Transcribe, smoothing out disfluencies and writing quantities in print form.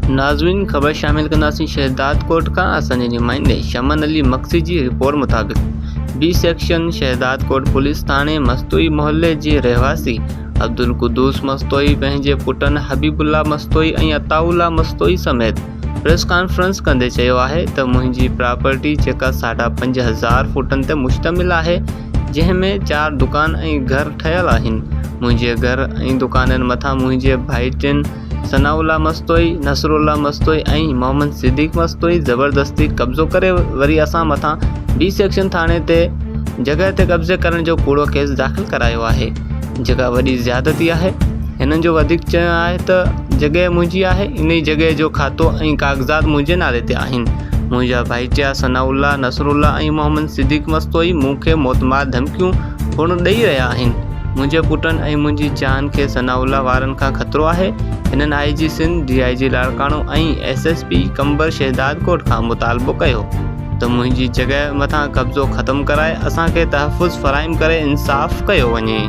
नाज़रीन, ख़बर शामिल कंदासीं शहदाद कोट का। असांजे नुमाइंदे शमन अली मक्सी जी रिपोर्ट मुताबिक़ बी सेक्शन शहदाद कोट पुलिस थाने मस्तोई मोहल्ले जे रहवासी अब्दुल कुद्दूस मस्तोई पंहिंजे पुटनि हबीबुल्ला मस्तोई ऐं अताउल्ला मस्तोई समेत प्रेस कॉन्फ्रेंस कंदे चयो आहे त मुंहिंजी प्रॉपर्टी जेका 5,500 फुटनि ते मुश्तमिल आहे, जंहिंमें 4 दुकान ऐं घर ठहियल आहिनि। मुंहिंजे घर ऐं दुकाननि मथां मुंहिंजे भाइटियुनि सनाउल्ला मस्तोई, नसरुल्ला मस्तोई ऐं मोहम्मद सिद्दीक़ मस्तोई ज़बरदस्ती कब्ज़ो करे वरी असां मथां बी सेक्शन थाणे ते जॻह ते कब्ज़े करण जो कूड़ो केस दाख़िल करायो आहे, जेका वॾी ज़्यादती आहे। हिननि जो वधीक चयो आहे त जॻह मुंहिंजी आहे, इन जॻह जो खातो ऐं काग़ज़ात मुंहिंजे नाले ते आहिनि। मुंहिंजा भाइटिया सनाउल्ला, नसरुल्ला ऐं मोहम्मद सिद्दीक़ मस्तोई मूंखे मोतमार धमकियूं हुण ॾेई रहिया आहिनि। मुंहिंजे पुटनि ऐं मुंहिंजी जान खे सनाउल्ला वारनि खां ख़तरो आहे। हिननि IG सिंध, DIG लाड़काणो ऐं SSP कंबर शहदाद कोट खां मुतालबो कयो त मुंहिंजी जॻह मथां कब्ज़ो ख़तमु कराए असांखे तहफ़ुज़ फ़राइम करे इंसाफ़ कयो वञे।